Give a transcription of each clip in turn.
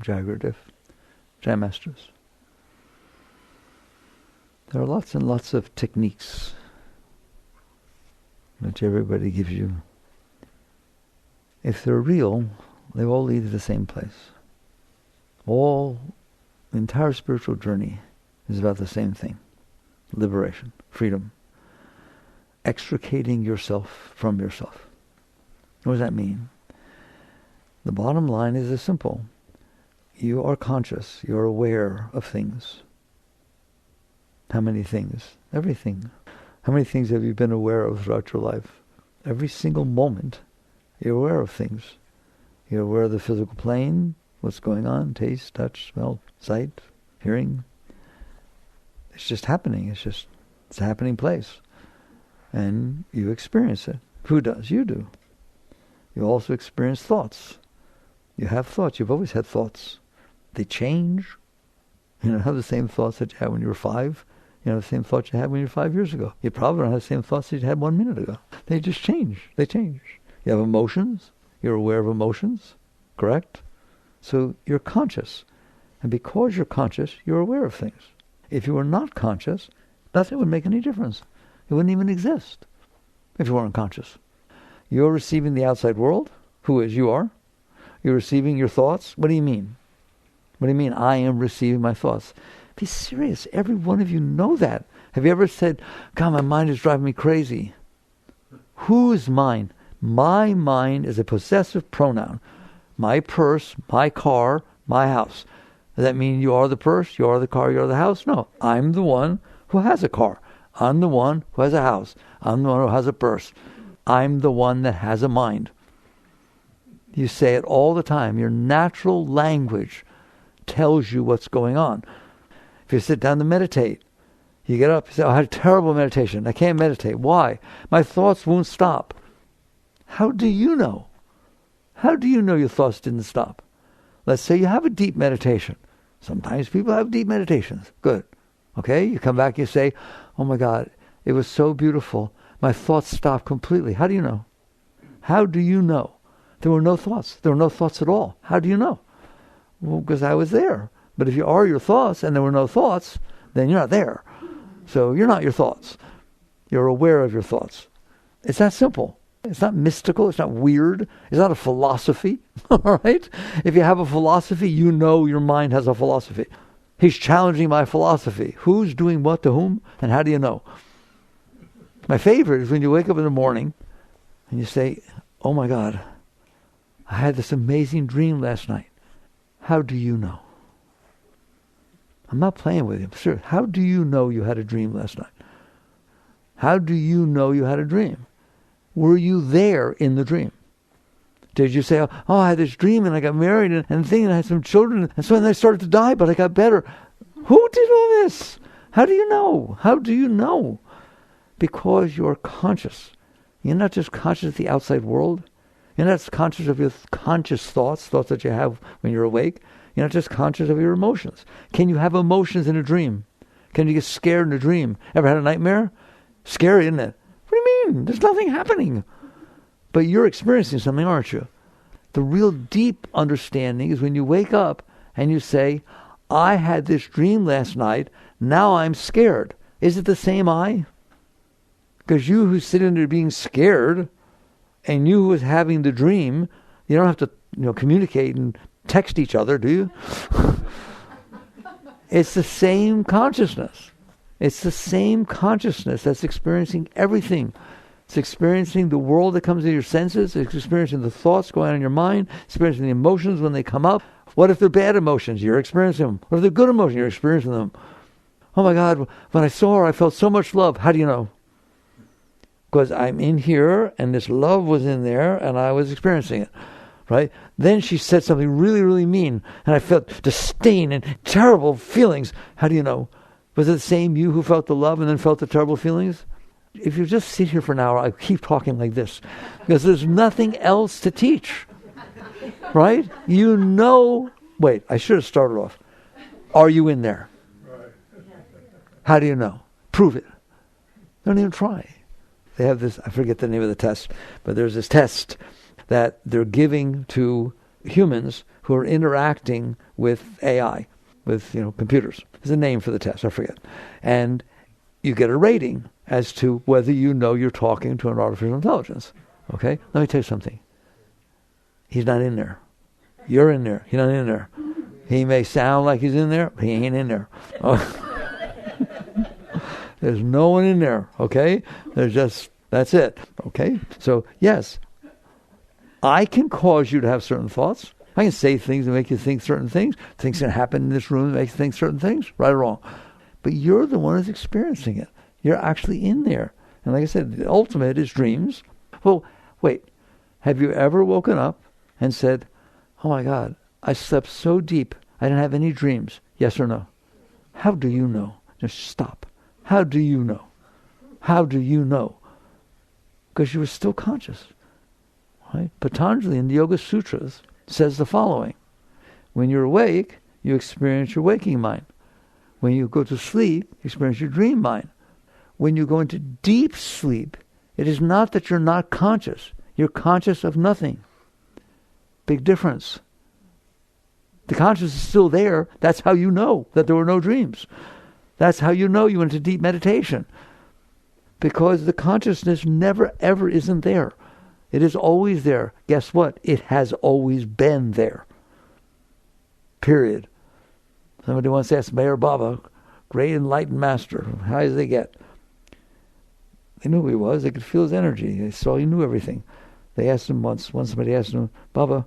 Jai Gurudev, Jai Masters. There are lots and lots of techniques which everybody gives you. If they're real, they all lead to the same place. The entire spiritual journey is about the same thing. Liberation, freedom. Extricating yourself from yourself. What does that mean? The bottom line is as simple. You are conscious. You're aware of things. How many things? Everything. How many things have you been aware of throughout your life? Every single moment, you're aware of things. You're aware of the physical plane, what's going on, taste, touch, smell, sight, hearing. It's just happening. It's a happening place. And you experience it. Who does? You do. You also experience thoughts. You have thoughts. You've always had thoughts. They change. You don't have the same thoughts that you had when you were 5. You know, the same thoughts you had when you were 5 years ago. You probably don't have the same thoughts that you had 1 minute ago. They just change. They change. You have emotions. You're aware of emotions. Correct? So you're conscious. And because you're conscious, you're aware of things. If you were not conscious, nothing would make any difference. It wouldn't even exist if you weren't conscious. You're receiving the outside world. Who is? You are. You're receiving your thoughts. What do you mean? What do you mean, I am receiving my thoughts? Be serious. Every one of you know that. Have you ever said, God, my mind is driving me crazy? Whose mind? My mind is a possessive pronoun. My purse, my car, my house. Does that mean you are the purse, you are the car, you are the house? No. I'm the one who has a car. I'm the one who has a house. I'm the one who has a purse. I'm the one that has a mind. You say it all the time. Your natural language tells you what's going on. If you sit down to meditate, you get up, you say, I had a terrible meditation. I can't meditate. Why? My thoughts won't stop. How do you know? How do you know your thoughts didn't stop? Let's say you have a deep meditation. Sometimes people have deep meditations. Good. Okay? You come back, you say, oh my God, it was so beautiful. My thoughts stopped completely. How do you know? How do you know? There were no thoughts. There were no thoughts at all. How do you know? Well, because I was there. But if you are your thoughts and there were no thoughts, then you're not there. So you're not your thoughts. You're aware of your thoughts. It's that simple. It's not mystical. It's not weird. It's not a philosophy. All right? If you have a philosophy, you know your mind has a philosophy. He's challenging my philosophy. Who's doing what to whom? And how do you know? My favorite is when you wake up in the morning and you say, oh my God, I had this amazing dream last night. How do you know? I'm not playing with you. Sure. How do you know you had a dream last night? How do you know you had a dream? Were you there in the dream? Did you say, oh, I had this dream and I got married and thing and I had some children and so then I started to die but I got better. Who did all this? How do you know? How do you know? Because you're conscious. You're not just conscious of the outside world. You're not just conscious of your conscious thoughts that you have when you're awake. You're not just conscious of your emotions. Can you have emotions in a dream? Can you get scared in a dream? Ever had a nightmare? Scary, isn't it? What do you mean? There's nothing happening. But you're experiencing something, aren't you? The real deep understanding is when you wake up and you say, I had this dream last night, now I'm scared. Is it the same I? Because you who's sitting there being scared and you who was having the dream, you don't have to communicate and text each other, do you? It's the same consciousness. It's the same consciousness that's experiencing everything. It's experiencing the world that comes into your senses. It's experiencing the thoughts going on in your mind. Experiencing the emotions when they come up. What if they're bad emotions? You're experiencing them. What if they're good emotions? You're experiencing them. Oh my God, when I saw her, I felt so much love. How do you know? Because I'm in here, and this love was in there, and I was experiencing it. Right? Then she said something really, really mean, and I felt disdain and terrible feelings. How do you know? Was it the same you who felt the love and then felt the terrible feelings? If you just sit here for an hour, I keep talking like this, because there's nothing else to teach. Right? You know. Wait, I should have started off. Are you in there? How do you know? Prove it. Don't even try. They have this, I forget the name of the test, but there's this test that they're giving to humans who are interacting with AI, with computers. There's a name for the test, I forget. And you get a rating as to whether you know you're talking to an artificial intelligence. Okay? Let me tell you something. He's not in there. You're in there. He's not in there. He may sound like he's in there, but he ain't in there. There's no one in there, okay? That's it, okay? So, yes, I can cause you to have certain thoughts. I can say things that make you think certain things. Things can happen in this room that make you think certain things, right or wrong. But you're the one who's experiencing it. You're actually in there. And like I said, the ultimate is dreams. Well, wait. Have you ever woken up and said, oh my God, I slept so deep, I didn't have any dreams? Yes or no? How do you know? Just stop. How do you know? How do you know? Because you were still conscious. Right? Patanjali in the Yoga Sutras says the following. When you're awake, you experience your waking mind. When you go to sleep, you experience your dream mind. When you go into deep sleep, it is not that you're not conscious. You're conscious of nothing. Big difference. The consciousness is still there. That's how you know that there were no dreams. That's how you know you went into deep meditation. Because the consciousness never, ever isn't there. It is always there. Guess what? It has always been there. Period. Somebody once asked Mayor Baba, great enlightened master, how high as they get. They knew who he was. They could feel his energy. They saw he knew everything. They asked him once somebody asked him, Baba,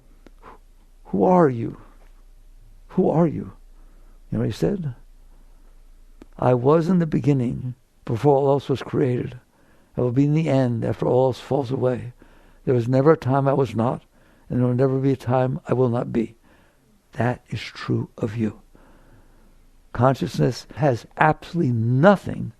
who are you? Who are you? You know what he said? I was in the beginning, before all else was created. I will be in the end, after all else falls away. There was never a time I was not, and there will never be a time I will not be. That is true of you. Consciousness has absolutely nothing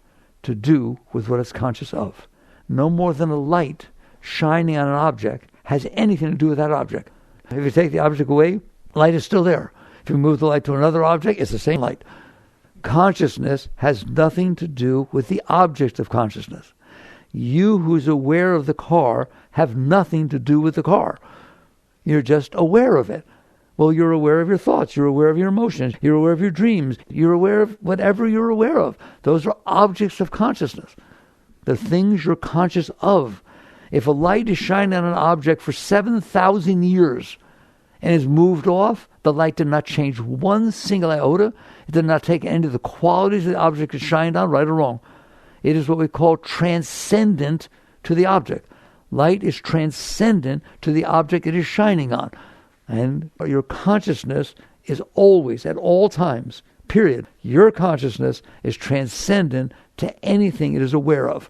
to do with what it's conscious of. No more than a light shining on an object has anything to do with that object. If you take the object away, light is still there. If you move the light to another object, it's the same light. Consciousness has nothing to do with the object of consciousness. You who's aware of the car have nothing to do with the car. You're just aware of it. Well, you're aware of your thoughts. You're aware of your emotions. You're aware of your dreams. You're aware of whatever you're aware of. Those are objects of consciousness. The things you're conscious of. If a light is shining on an object for 7,000 years and is moved off, the light did not change one single iota. It did not take any of the qualities of the object it shined on, right or wrong. It is what we call transcendent to the object. Light is transcendent to the object it is shining on. And your consciousness is always, at all times, period. Your consciousness is transcendent to anything it is aware of.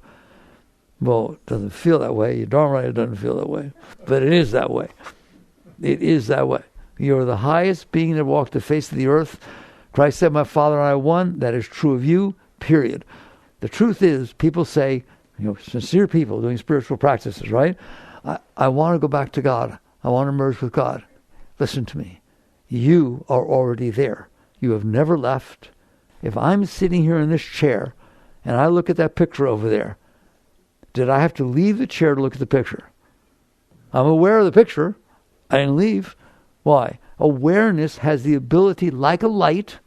Well, it doesn't feel that way. You're darn right it doesn't feel that way. But it is that way. It is that way. You're the highest being that walked the face of the earth. Christ said, my Father and I are one. That is true of you, period. The truth is, people say, sincere people doing spiritual practices, right? I want to go back to God. I want to merge with God. Listen to me. You are already there. You have never left. If I'm sitting here in this chair and I look at that picture over there, did I have to leave the chair to look at the picture? I'm aware of the picture. I didn't leave. Why? Awareness has the ability, like a light,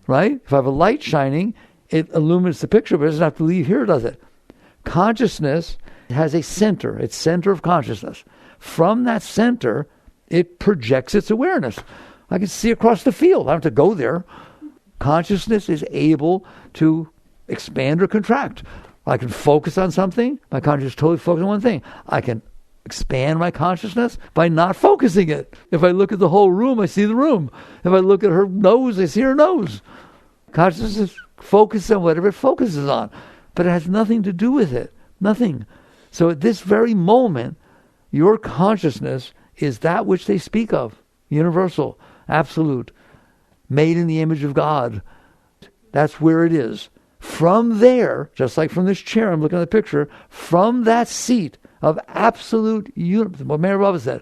right? If I have a light shining, it illumines the picture, but it doesn't have to leave here, does it? Consciousness has a center. It's center of consciousness. From that center, it projects its awareness. I can see across the field. I don't have to go there. Consciousness is able to expand or contract. I can focus on something. My consciousness is totally focused on one thing. I can expand my consciousness by not focusing it. If I look at the whole room, I see the room. If I look at her nose, I see her nose. Consciousness focuses on whatever it focuses on. But it has nothing to do with it. Nothing. So at this very moment, your consciousness is that which they speak of. Universal, absolute, made in the image of God. That's where it is. From there, just like from this chair, I'm looking at the picture, from that seat of absolute unity, what Mary Baba said,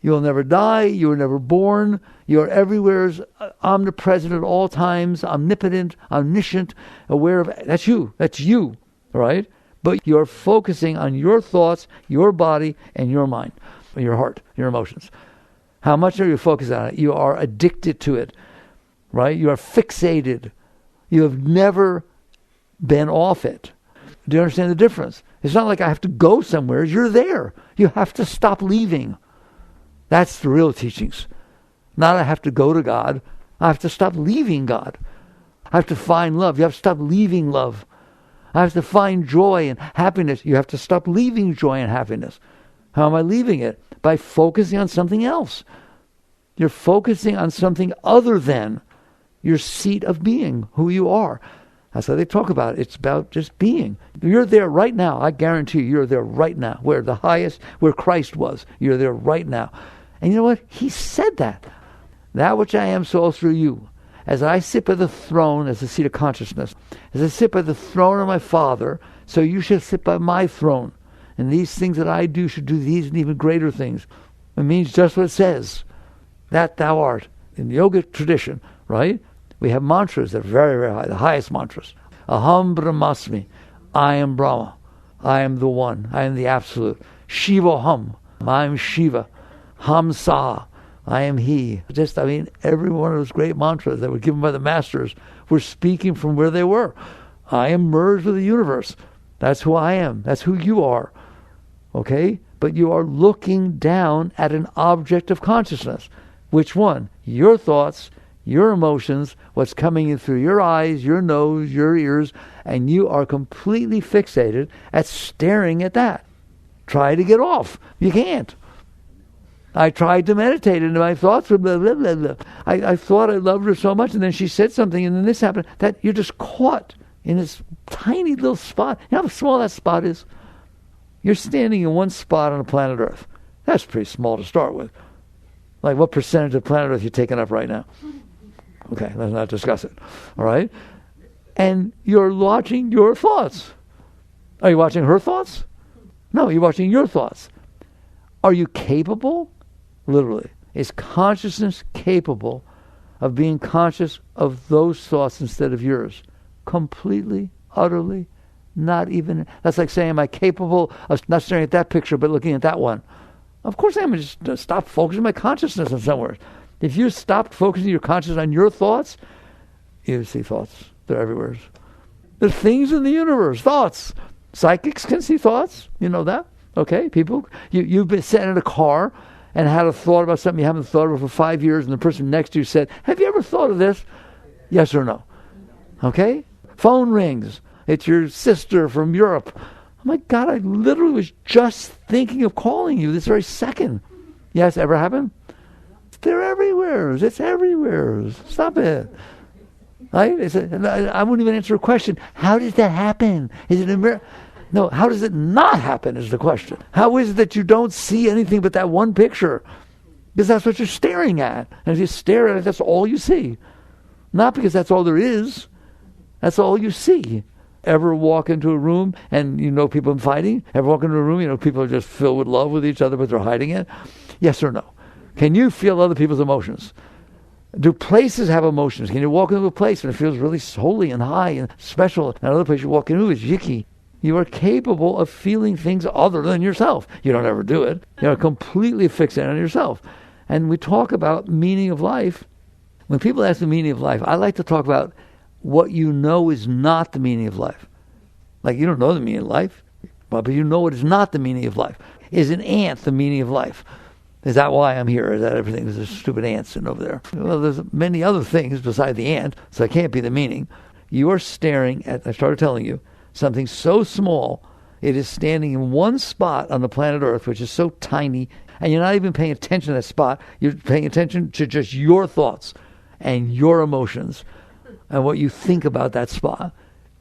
you will never die, you were never born, you are everywhere, omnipresent at all times, omnipotent, omniscient, aware of, that's you, right? But you're focusing on your thoughts, your body, and your mind, your heart, your emotions. How much are you focused on it? You are addicted to it, right? You are fixated. You have never been off it. Do you understand the difference? It's not like I have to go somewhere. You're there. You have to stop leaving. That's the real teachings. Not I have to go to God. I have to stop leaving God. I have to find love. You have to stop leaving love. I have to find joy and happiness. You have to stop leaving joy and happiness. How am I leaving it? By focusing on something else. You're focusing on something other than your seat of being, who you are. That's how they talk about it. It's about just being. You're there right now. I guarantee you're there right now. Where the highest, where Christ was. You're there right now. And you know what? He said that. That which I am, so through you. As I sit by the throne, as the seat of consciousness, as I sit by the throne of my Father, so you shall sit by my throne. And these things that I do should do these and even greater things. It means just what it says. That thou art. In the yogic tradition, right? We have mantras that are very, very high, the highest mantras. Aham Brahmasmi. I am Brahma. I am the one. I am the absolute. Shiva Hum. I am Shiva. Ham Sa. I am He. Every one of those great mantras that were given by the masters were speaking from where they were. I am merged with the universe. That's who I am. That's who you are. Okay? But you are looking down at an object of consciousness. Which one? Your thoughts, your emotions, what's coming in through your eyes, your nose, your ears, and you are completely fixated at staring at that. Try to get off. You can't. I tried to meditate, and my thoughts were blah, blah, blah, blah. I thought I loved her so much, and then she said something, and then this happened. That you're just caught in this tiny little spot. You know how small that spot is? You're standing in one spot on the planet Earth. That's pretty small to start with. Like, what percentage of planet Earth you're taking up right now? Okay, let's not discuss it. All right? And you're watching your thoughts. Are you watching her thoughts? No, you're watching your thoughts. Are you capable? Literally. Is consciousness capable of being conscious of those thoughts instead of yours? Completely, utterly, not even. That's like saying, am I capable of not staring at that picture but looking at that one? Of course I am. Just stop focusing my consciousness on somewhere. If you stopped focusing your consciousness on your thoughts, you see thoughts. They're everywhere. There's things in the universe, thoughts. Psychics can see thoughts. You know that? Okay, people. You've been sitting in a car and had a thought about something you haven't thought of for 5 years, and the person next to you said, have you ever thought of this? Yes or no? Okay? Phone rings. It's your sister from Europe. Oh my God, I literally was just thinking of calling you this very second. Yes, ever happened? They're everywhere. It's everywhere. Stop it. Right? I wouldn't even answer a question. How does that happen? Is it a miracle? No, how does it not happen is the question. How is it that you don't see anything but that one picture? Because that's what you're staring at. And if you stare at it, that's all you see. Not because that's all there is. That's all you see. Ever walk into a room and you know people are fighting? Ever walk into a room, you know people are just filled with love with each other, but they're hiding it? Yes or no? Can you feel other people's emotions? Do places have emotions? Can you walk into a place and it feels really holy and high and special, and another place you walk into is yicky? You are capable of feeling things other than yourself. You don't ever do it. You're completely fixated on yourself. And we talk about meaning of life. When people ask the meaning of life, I like to talk about what you know is not the meaning of life. Like, you don't know the meaning of life, but you know what is not the meaning of life. Is an ant the meaning of life? Is that why I'm here? Is that everything? There's stupid ants sitting over there. Well, there's many other things beside the ant, so it can't be the meaning. You are staring at, I started telling you, something so small, it is standing in one spot on the planet Earth, which is so tiny, and you're not even paying attention to that spot. You're paying attention to just your thoughts and your emotions and what you think about that spot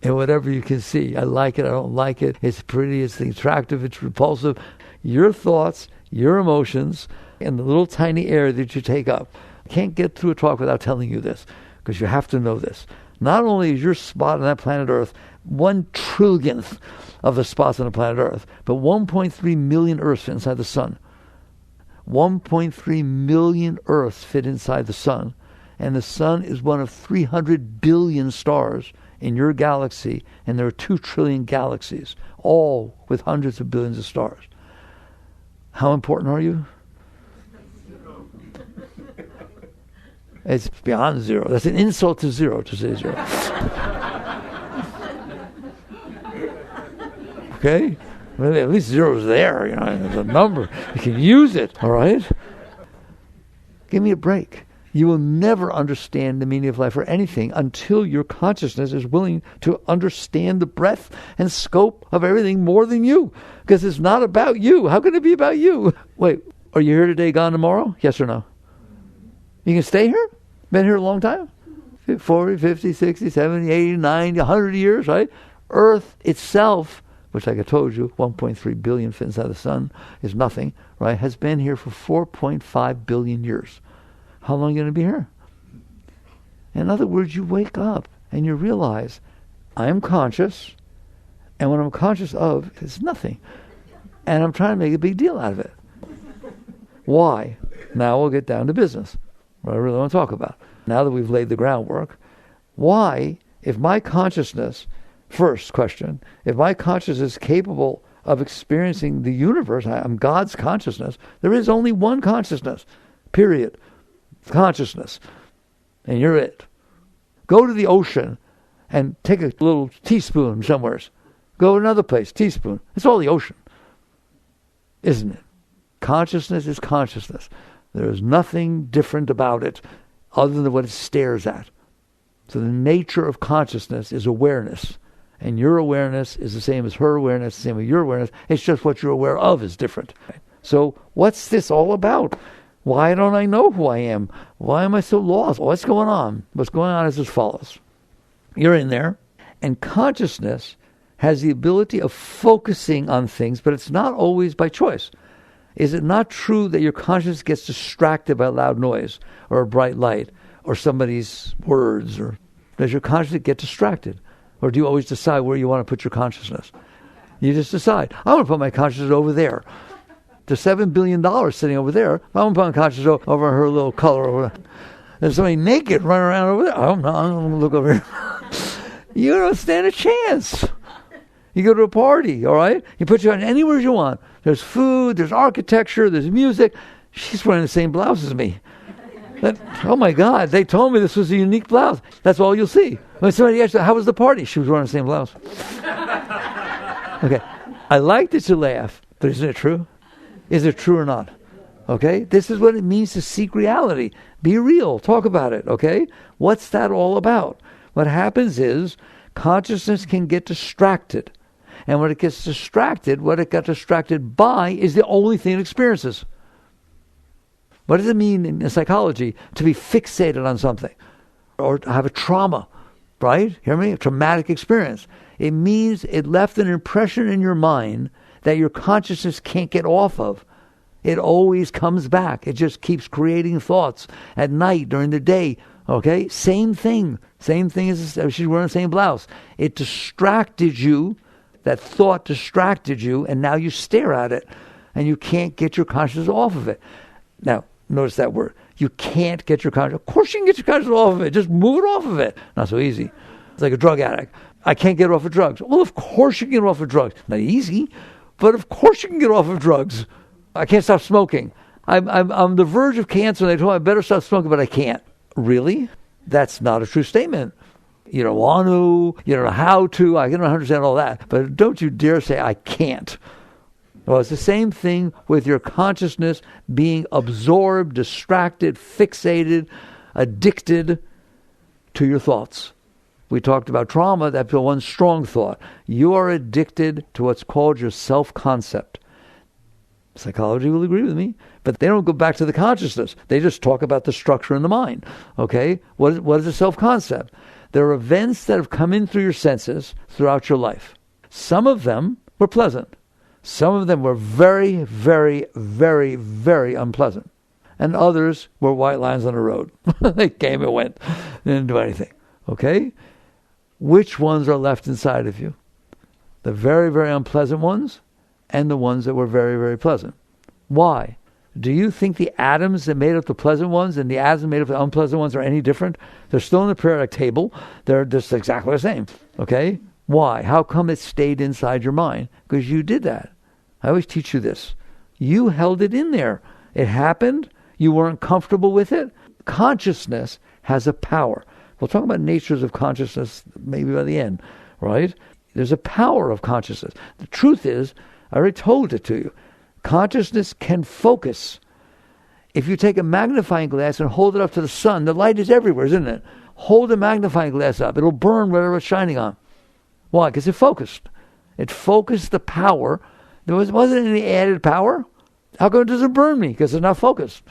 and whatever you can see. I like it, I don't like it, it's pretty, it's attractive, it's repulsive. Your thoughts, your emotions, and the little tiny area that you take up. I can't get through a talk without telling you this, because you have to know this. Not only is your spot on that planet Earth 1/trillionth of the spots on the planet Earth, but 1.3 million Earths fit inside the sun. 1.3 million Earths fit inside the sun. And the sun is one of 300 billion stars in your galaxy, and there are 2 trillion galaxies, all with hundreds of billions of stars. How important are you? It's beyond zero. That's an insult to zero to say zero. Okay? Well, at least zero's there, there's a number. You can use it, all right? Give me a break. You will never understand the meaning of life or anything until your consciousness is willing to understand the breadth and scope of everything more than you. Because it's not about you. How can it be about you? Wait, are you here today, gone tomorrow? Yes or no? You can stay here? Been here a long time? 40, 50, 60, 70, 80, 90, 100 years, right? Earth itself, which like I told you, 1.3 billion fit inside the sun, is nothing, right? Has been here for 4.5 billion years. How long are you going to be here? In other words, you wake up and you realize, I am conscious, and what I'm conscious of is nothing. And I'm trying to make a big deal out of it. Why? Now we'll get down to business, what I really want to talk about. Now that we've laid the groundwork, why, if my consciousness, first question, if my consciousness is capable of experiencing the universe, I'm God's consciousness, there is only one consciousness, period. Consciousness. And you're it. Go to the ocean and take a little teaspoon somewhere. Go to another place, teaspoon. It's all the ocean. Isn't it? Consciousness is consciousness. There is nothing different about it other than what it stares at. So the nature of consciousness is awareness. And your awareness is the same as her awareness, the same as your awareness. It's just what you're aware of is different. So what's this all about? Why don't I know who I am? Why am I so lost? What's going on? What's going on is as follows. You're in there, and consciousness has the ability of focusing on things, but it's not always by choice. Is it not true that your consciousness gets distracted by loud noise or a bright light or somebody's words? Or does your consciousness get distracted? Or do you always decide where you want to put your consciousness? You just decide, I want to put my consciousness over there. There's $7 billion sitting over there. I want to put my consciousness over her little color over there. There's somebody naked running around over there. I'm going to look over here. You don't stand a chance. You go to a party, all right? You put you on anywhere you want. There's food, there's architecture, there's music. She's wearing the same blouse as me. Oh my God, they told me this was a unique blouse. That's all you'll see. When somebody asked, how was the party? She was wearing the same blouse. Okay, I like that you laugh, but isn't it true? Is it true or not? Okay, this is what it means to seek reality. Be real, talk about it, okay? What's that all about? What happens is consciousness can get distracted. And when it gets distracted, what it got distracted by is the only thing it experiences. What does it mean in psychology to be fixated on something? Or to have a trauma, right? Hear me? A traumatic experience. It means it left an impression in your mind that your consciousness can't get off of. It always comes back. It just keeps creating thoughts at night, during the day. Okay? Same thing. Same thing as she's wearing the same blouse. It distracted you. That thought distracted you, and now you stare at it, and you can't get your consciousness off of it. Now, notice that word. You can't get your consciousness. Of course you can get your consciousness off of it. Just move it off of it. Not so easy. It's like a drug addict. I can't get off of drugs. Well, of course you can get off of drugs. Not easy, but of course you can get off of drugs. I can't stop smoking. I'm on the verge of cancer, and they told me I better stop smoking, but I can't. Really? That's not a true statement. You don't want to, you don't know how to, I don't understand all that, but don't you dare say I can't. Well, it's the same thing with your consciousness being absorbed, distracted, fixated, addicted to your thoughts. We talked about trauma, that's the one strong thought. You are addicted to what's called your self-concept. Psychology will agree with me, but they don't go back to the consciousness. They just talk about the structure in the mind. Okay? What is a self-concept? There are events that have come in through your senses throughout your life. Some of them were pleasant. Some of them were very, very, very, very unpleasant. And others were white lines on the road. They came and went. They didn't do anything. Okay? Which ones are left inside of you? The very, very unpleasant ones and the ones that were very, very pleasant. Why? Do you think the atoms that made up the pleasant ones and the atoms that made up the unpleasant ones are any different? They're still in the periodic table. They're just exactly the same. Okay? Why? How come it stayed inside your mind? Because you did that. I always teach you this. You held it in there. It happened. You weren't comfortable with it. Consciousness has a power. We'll talk about natures of consciousness maybe by the end, right? There's a power of consciousness. The truth is, I already told it to you, consciousness can focus. If you take a magnifying glass and hold it up to the sun, the light is everywhere, isn't it? Hold the magnifying glass up. It'll burn whatever it's shining on. Why? Because it focused. It focused the power. There wasn't any added power. How come it doesn't burn me? Because it's not focused.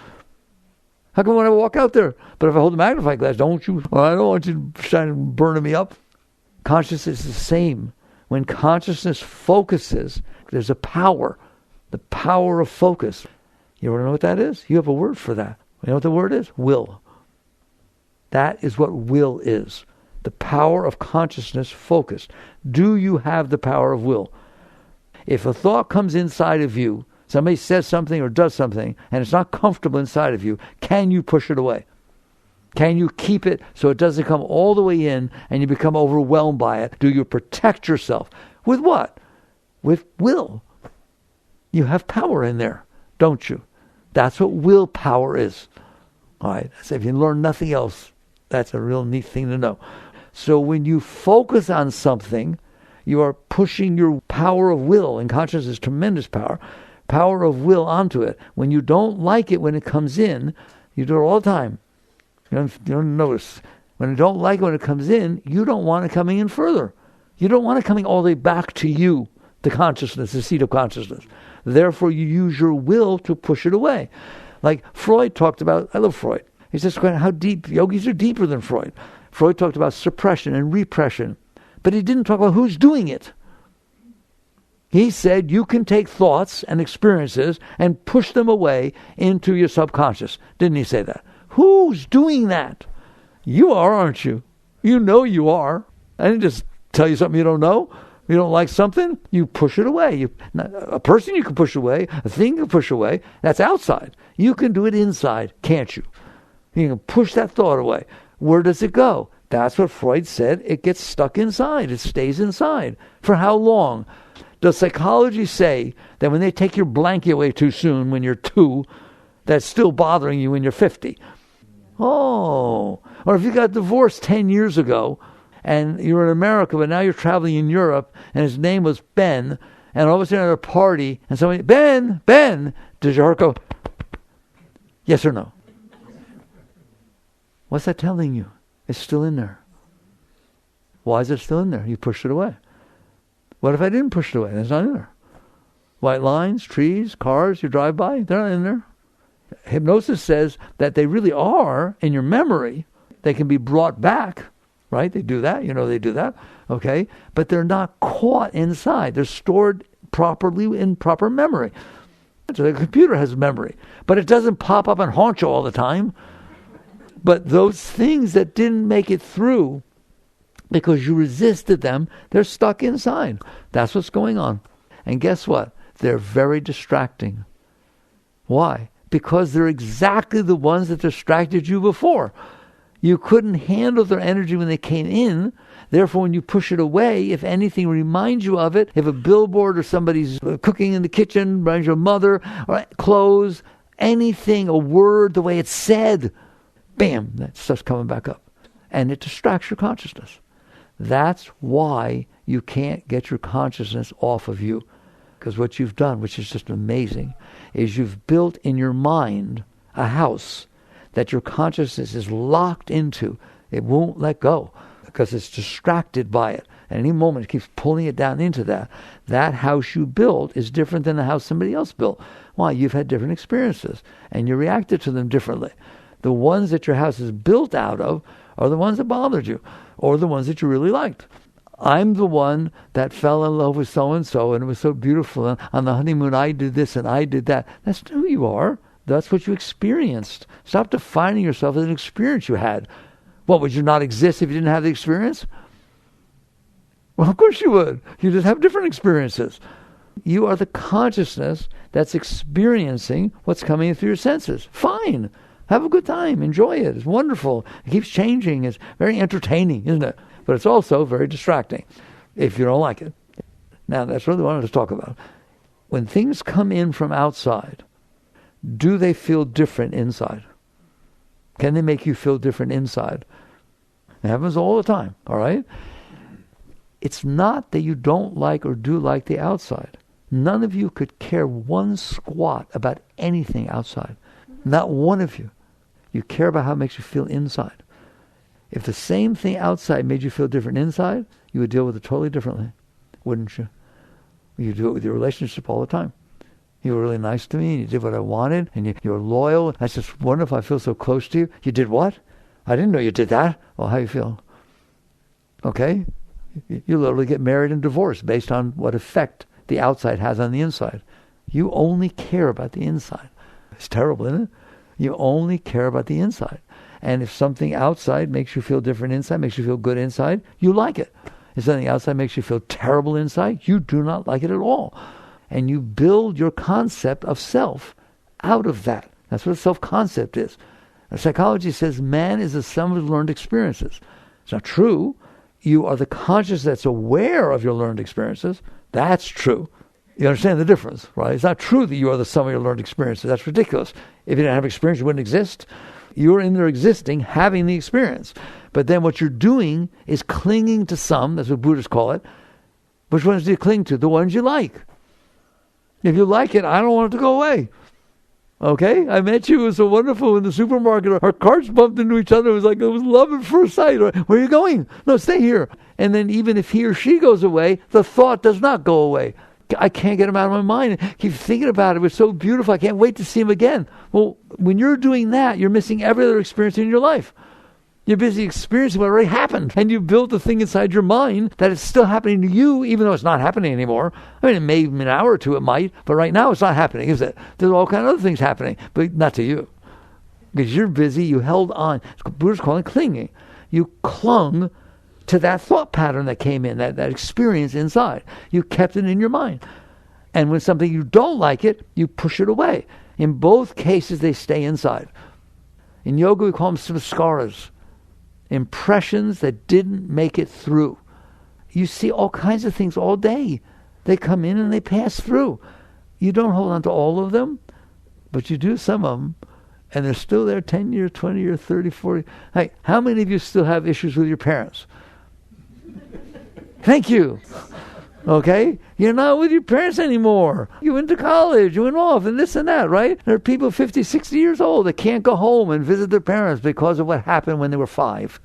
How come when I walk out there? But if I hold the magnifying glass, I don't want you shining, burning me up. Consciousness is the same. When consciousness focuses, there's a power. The power of focus. You want to know what that is? You have a word for that. You know what the word is? Will. That is what will is. The power of consciousness focused. Do you have the power of will? If a thought comes inside of you, somebody says something or does something, and it's not comfortable inside of you, can you push it away? Can you keep it so it doesn't come all the way in and you become overwhelmed by it? Do you protect yourself? With what? With will. You have power in there, don't you? That's what willpower is. All right. So if you learn nothing else, that's a real neat thing to know. So when you focus on something, you are pushing your power of will, and consciousness is tremendous power of will onto it. When you don't like it when it comes in, you do it all the time. You don't notice. When you don't like it when it comes in, you don't want it coming in further. You don't want it coming all the way back to you, the consciousness, the seat of consciousness. Therefore, you use your will to push it away. Like Freud talked about, I love Freud. He says how deep, yogis are deeper than Freud. Freud talked about suppression and repression, but he didn't talk about who's doing it. He said you can take thoughts and experiences and push them away into your subconscious. Didn't he say that? Who's doing that? You are, aren't you? You know you are. I didn't just tell you something you don't know. You don't like something, you push it away. A person you can push away, a thing you can push away, that's outside. You can do it inside, can't you? You can push that thought away. Where does it go? That's what Freud said. It gets stuck inside. It stays inside. For how long? Does psychology say that when they take your blanket away too soon, when you're 2, that's still bothering you when you're 50? Oh. Or if you got divorced 10 years ago, and you were in America, but now you're traveling in Europe, and his name was Ben, and all of a sudden at a party, and somebody, Ben, does your heart go, yes or no? What's that telling you? It's still in there. Why is it still in there? You pushed it away. What if I didn't push it away? It's not in there. White lines, trees, cars you drive by, they're not in there. Hypnosis says that they really are in your memory. They can be brought back. Right? They do that. They do that. Okay? But they're not caught inside. They're stored properly in proper memory. So the computer has memory. But it doesn't pop up and haunt you all the time. But those things that didn't make it through because you resisted them, they're stuck inside. That's what's going on. And guess what? They're very distracting. Why? Because they're exactly the ones that distracted you before. You couldn't handle their energy when they came in. Therefore, when you push it away, if anything reminds you of it, if a billboard or somebody's cooking in the kitchen reminds your mother, or clothes, anything, a word, the way it's said, bam, that stuff's coming back up. And it distracts your consciousness. That's why you can't get your consciousness off of you. Because what you've done, which is just amazing, is you've built in your mind a house that your consciousness is locked into. It won't let go because it's distracted by it. At any moment, it keeps pulling it down into that. That house you built is different than the house somebody else built. Why? You've had different experiences, and you reacted to them differently. The ones that your house is built out of are the ones that bothered you, or the ones that you really liked. I'm the one that fell in love with so-and-so, and it was so beautiful. And on the honeymoon, I did this and I did that. That's who you are. That's what you experienced. Stop defining yourself as an experience you had. What, would you not exist if you didn't have the experience? Well, of course you would. You just have different experiences. You are the consciousness that's experiencing what's coming through your senses. Fine. Have a good time. Enjoy it. It's wonderful. It keeps changing. It's very entertaining, isn't it? But it's also very distracting if you don't like it. Now, that's really what I wanted to talk about. When things come in from outside, do they feel different inside? Can they make you feel different inside? It happens all the time, all right? It's not that you don't like or do like the outside. None of you could care one squat about anything outside. Not one of you. You care about how it makes you feel inside. If the same thing outside made you feel different inside, you would deal with it totally differently, wouldn't you? You do it with your relationship all the time. You were really nice to me, and you did what I wanted, and you were loyal. I just wonder if I feel so close to you. You did what? I didn't know you did that. Well, how you feel? Okay? You literally get married and divorced based on what effect the outside has on the inside. You only care about the inside. It's terrible, isn't it? You only care about the inside. And if something outside makes you feel different inside, makes you feel good inside, you like it. If something outside makes you feel terrible inside, you do not like it at all. And you build your concept of self out of that. That's what self-concept is. Psychology says man is the sum of his learned experiences. It's not true. You are the conscious that's aware of your learned experiences. That's true. You understand the difference, right? It's not true that you are the sum of your learned experiences. That's ridiculous. If you didn't have experience, you wouldn't exist. You're in there existing, having the experience. But then what you're doing is clinging to some, that's what Buddhists call it. Which ones do you cling to? The ones you like. If you like it, I don't want it to go away. Okay? I met you. It was so wonderful in the supermarket. Our carts bumped into each other. It was like it was love at first sight. Where are you going? No, stay here. And then even if he or she goes away, the thought does not go away. I can't get him out of my mind. I keep thinking about it. It was so beautiful. I can't wait to see him again. Well, when you're doing that, you're missing every other experience in your life. You're busy experiencing what already happened. And you built the thing inside your mind that it's still happening to you, even though it's not happening anymore. I mean, it may in an hour or two it might, but right now it's not happening, is it? There's all kinds of other things happening, but not to you. Because you're busy, you held on. Buddha's calling it clinging. You clung to that thought pattern that came in, that experience inside. You kept it in your mind. And when something you don't like it, you push it away. In both cases, they stay inside. In yoga, we call them samskaras. Impressions that didn't make it through. You see all kinds of things all day. They come in and they pass through. You don't hold on to all of them, but you do some of them. And they're still there 10 years, 20 years, 30, 40. Hey, how many of you still have issues with your parents? Thank you. Okay? You're not with your parents anymore. You went to college, you went off, and this and that, right? There are people 50, 60 years old that can't go home and visit their parents because of what happened when they were 5.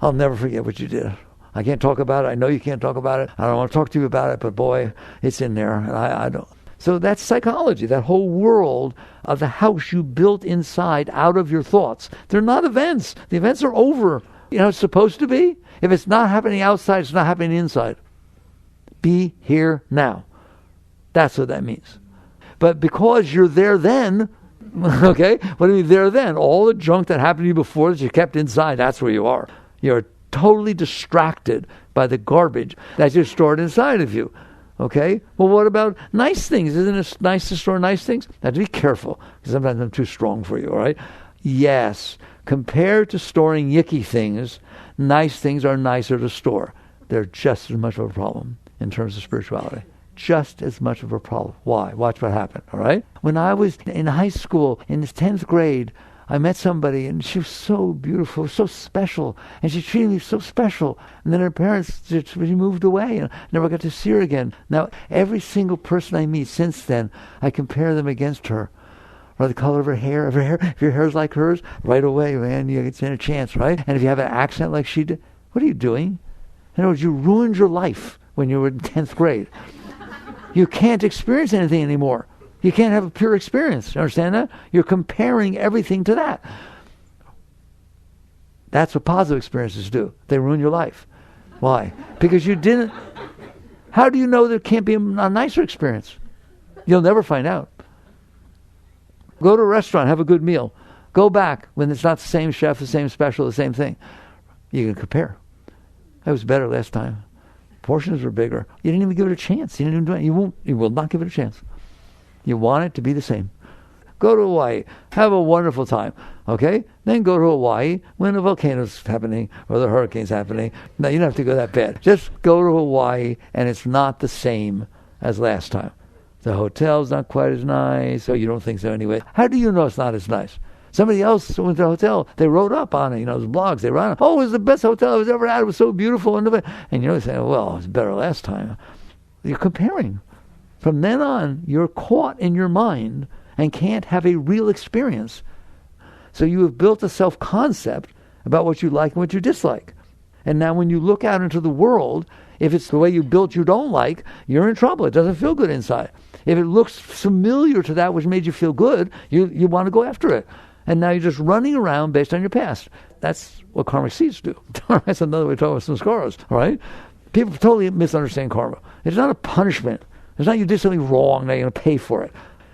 I'll never forget what you did. I can't talk about it. I know you can't talk about it. I don't want to talk to you about it, but boy, it's in there. And I don't. So that's psychology, that whole world of the house you built inside out of your thoughts. They're not events. The events are over. You know, it's supposed to be. If it's not happening outside, it's not happening inside. Be here now. That's what that means. But because you're there then, okay, what do you mean there then? All the junk that happened to you before that you kept inside, that's where you are. You're totally distracted by the garbage that you stored inside of you. Okay? Well, what about nice things? Isn't it nice to store nice things? Now, have to be careful, because sometimes I'm too strong for you, all right? Yes. Compared to storing yicky things, nice things are nicer to store. They're just as much of a problem in terms of spirituality. Just as much of a problem. Why? Watch what happened, all right? When I was in high school, in the 10th grade, I met somebody, and she was so beautiful, so special, and she treated me so special. And then her parents, she moved away, and I never got to see her again. Now, every single person I meet since then, I compare them against her. Or the color of her hair. If your hair's like hers, right away, man, you stand a chance, right? And if you have an accent like she did, what are you doing? In other words, you ruined your life when you were in 10th grade. You can't experience anything anymore. You can't have a pure experience. You understand that? You're comparing everything to that. That's what positive experiences do. They ruin your life. Why? Because you didn't. How do you know there can't be a nicer experience? You'll never find out. Go to a restaurant, have a good meal. Go back when it's not the same chef, the same special, the same thing. You can compare. It was better last time. Portions were bigger. You didn't even give it a chance. You didn't even do it. You will not give it a chance. You want it to be the same. Go to Hawaii. Have a wonderful time. Okay? Then go to Hawaii when the volcano's happening or the hurricane's happening. No, you don't have to go that bad. Just go to Hawaii and it's not the same as last time. The hotel's not quite as nice, or you don't think so anyway. How do you know it's not as nice? Somebody else went to the hotel. They wrote up on it, those blogs. They wrote, oh, it was the best hotel I was ever at. It was so beautiful. And you say, well, it was better last time. You're comparing. From then on, you're caught in your mind and can't have a real experience. So you have built a self-concept about what you like and what you dislike. And now when you look out into the world, if it's the way you built you don't like, you're in trouble. It doesn't feel good inside. If it looks familiar to that which made you feel good, you want to go after it. And now you're just running around based on your past. That's what karmic seeds do. That's another way to talk about samskaras, all right? People totally misunderstand karma. It's not a punishment. It's not you did something wrong, now you're going to pay for it.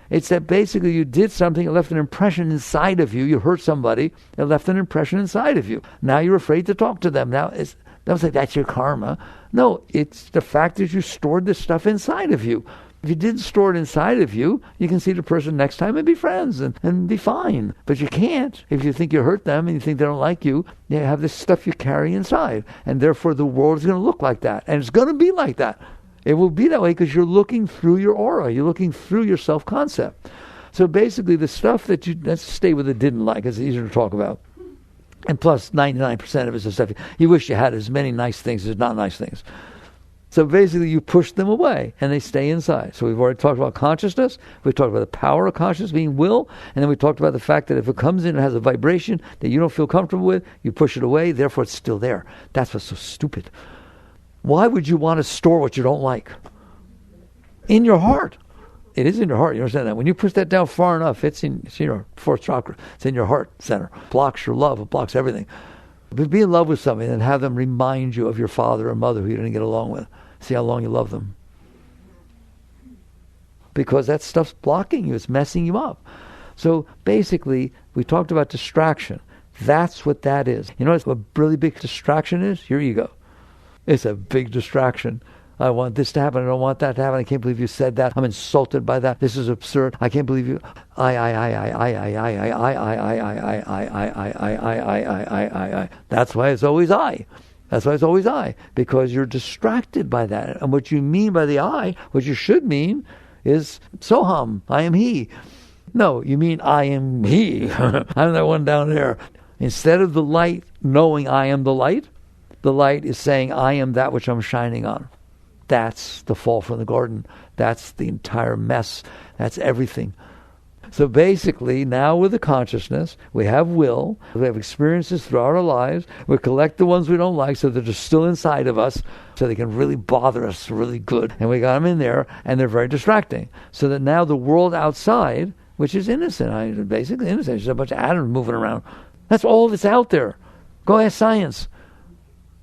It's that basically you did something, it left an impression inside of you. You hurt somebody, it left an impression inside of you. Now you're afraid to talk to them. Now don't say that's your karma. No, it's the fact that you stored this stuff inside of you. If you didn't store it inside of you, you can see the person next time and be friends and be fine. But you can't. If you think you hurt them and you think they don't like you, you have this stuff you carry inside. And therefore the world is going to look like that. And it's going to be like that. It will be that way because you're looking through your aura. You're looking through your self-concept. So basically the stuff that let's stay with it didn't like. It's easier to talk about. And plus 99% of it's the stuff you wish you had as many nice things as not nice things. So basically you push them away and they stay inside. So we've already talked about consciousness. We've talked about the power of consciousness being will. And then we talked about the fact that if it comes in and has a vibration that you don't feel comfortable with, you push it away. Therefore it's still there. That's what's so stupid. Why would you want to store what you don't like? In your heart. It is in your heart. You understand that? When you push that down far enough, it's in your fourth chakra. It's in your heart center. It blocks your love. It blocks everything. But be in love with somebody and have them remind you of your father or mother who you didn't get along with. See how long you love them. Because that stuff's blocking you. It's messing you up. So basically, we talked about distraction. That's what that is. You know what a really big distraction is? Your ego. It's a big distraction. I want this to happen. I don't want that to happen. I can't believe you said that. I'm insulted by that. This is absurd. I can't believe you. I. That's why it's always I. That's why it's always I. Because you're distracted by that. And what you mean by the I, what you should mean is Soham. I am he. No, you mean I am he. I'm that one down there. Instead of the light knowing I am the light is saying I am that which I'm shining on. That's the fall from the garden. That's the entire mess. That's everything. So basically, now with the consciousness, we have will, we have experiences throughout our lives, we collect the ones we don't like so that they're still inside of us, so they can really bother us really good. And we got them in there, and they're very distracting. So that now the world outside, which is innocent, basically innocent, there's a bunch of atoms moving around. That's all that's out there. Go ask science.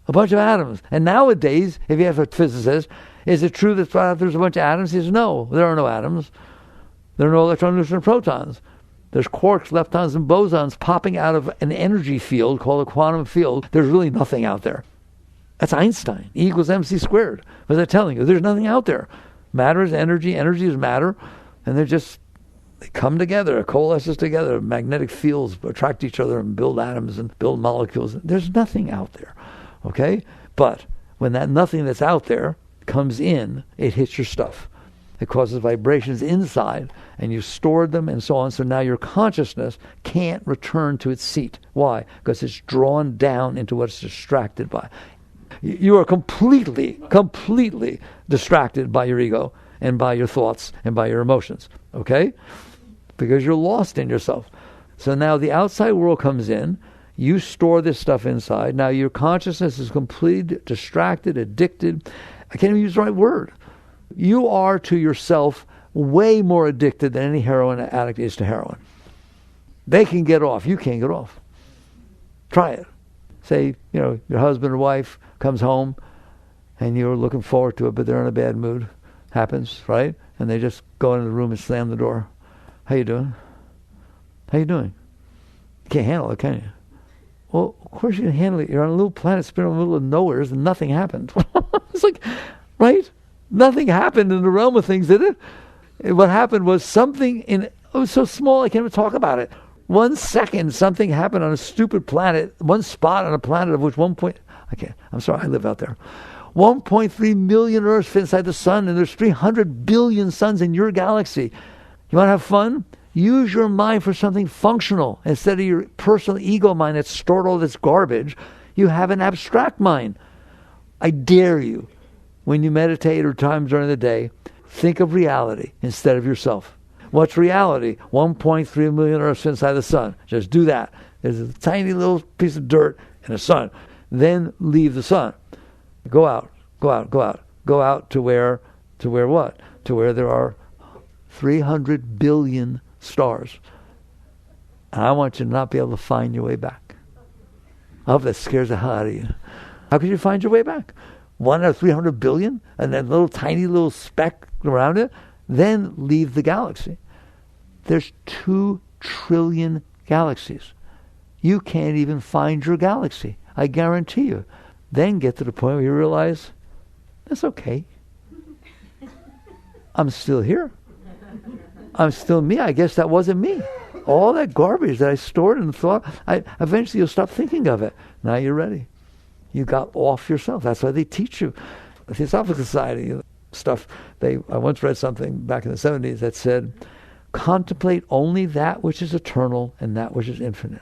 A bunch of atoms. And nowadays, if you have a physicist, is it true that there's a bunch of atoms? He says, no, there are no atoms. There are no electrons, neutrons, and protons. There's quarks, leptons, and bosons popping out of an energy field called a quantum field. There's really nothing out there. That's Einstein. E equals mc squared. What is that telling you? There's nothing out there. Matter is energy. Energy is matter. And they come together, coalesces together. Magnetic fields attract each other and build atoms and build molecules. There's nothing out there. Okay? But when that nothing that's out there comes in, it hits your stuff. It causes vibrations inside, and you've stored them and so on. So now your consciousness can't return to its seat. Why? Because it's drawn down into what it's distracted by. You are completely distracted by your ego and by your thoughts and by your emotions. Okay? Because you're lost in yourself. So now the outside world comes in. You store this stuff inside. Now your consciousness is completely distracted, addicted. I can't even use the right word. You are to yourself way more addicted than any heroin addict is to heroin. They can get off. You can't get off. Try it. Say, your husband or wife comes home and you're looking forward to it, but they're in a bad mood. Happens, right? And they just go into the room and slam the door. How you doing? How you doing? You can't handle it, can you? Well, of course you can handle it. You're on a little planet spinning in the middle of nowhere and nothing happened. It's like, right? Nothing happened in the realm of things, did it? What happened was something it was so small I can't even talk about it. 1 second, something happened on a stupid planet, one spot on a planet of which I'm sorry, I live out there. 1.3 million Earths fit inside the sun, and there's 300 billion suns in your galaxy. You want to have fun? Use your mind for something functional. Instead of your personal ego mind that's stored all this garbage, you have an abstract mind. I dare you, when you meditate or times during the day, think of reality instead of yourself. What's reality? 1.3 million Earths inside the sun. Just do that. There's a tiny little piece of dirt in the sun. Then leave the sun. Go out. Go out. Go out. Go out to where what? To where there are 300 billion stars. And I want you to not be able to find your way back. I hope that scares the hell out of you. How could you find your way back? 1 out of 300 billion? And then little tiny little speck around it? Then leave the galaxy. There's 2 trillion galaxies. You can't even find your galaxy. I guarantee you. Then get to the point where you realize, that's okay. I'm still here. I'm still me. I guess that wasn't me. All that garbage that I stored and thought, eventually you'll stop thinking of it. Now you're ready. You got off yourself. That's why they teach you. The Theosophical Society stuff, I once read something back in the 70s that said, contemplate only that which is eternal and that which is infinite.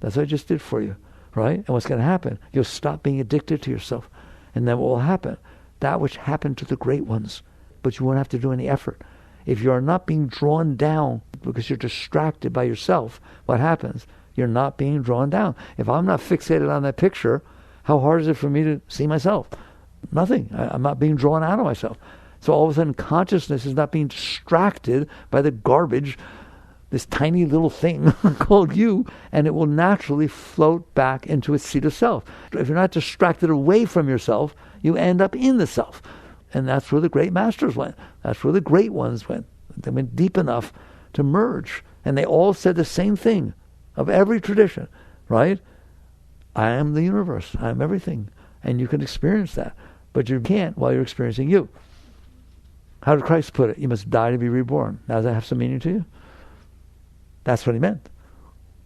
That's what I just did for you, right? And what's going to happen? You'll stop being addicted to yourself. And then what will happen? That which happened to the great ones. But you won't have to do any effort. If you are not being drawn down because you're distracted by yourself, what happens? You're not being drawn down. If I'm not fixated on that picture, how hard is it for me to see myself? Nothing. I'm not being drawn out of myself. So all of a sudden consciousness is not being distracted by the garbage, this tiny little thing called you, and it will naturally float back into its seat of self. If you're not distracted away from yourself, you end up in the self. And that's where the great masters went. That's where the great ones went. They went deep enough to merge. And they all said the same thing of every tradition, right? I am the universe. I am everything. And you can experience that. But you can't while you're experiencing you. How did Christ put it? You must die to be reborn. Now, does that have some meaning to you? That's what he meant.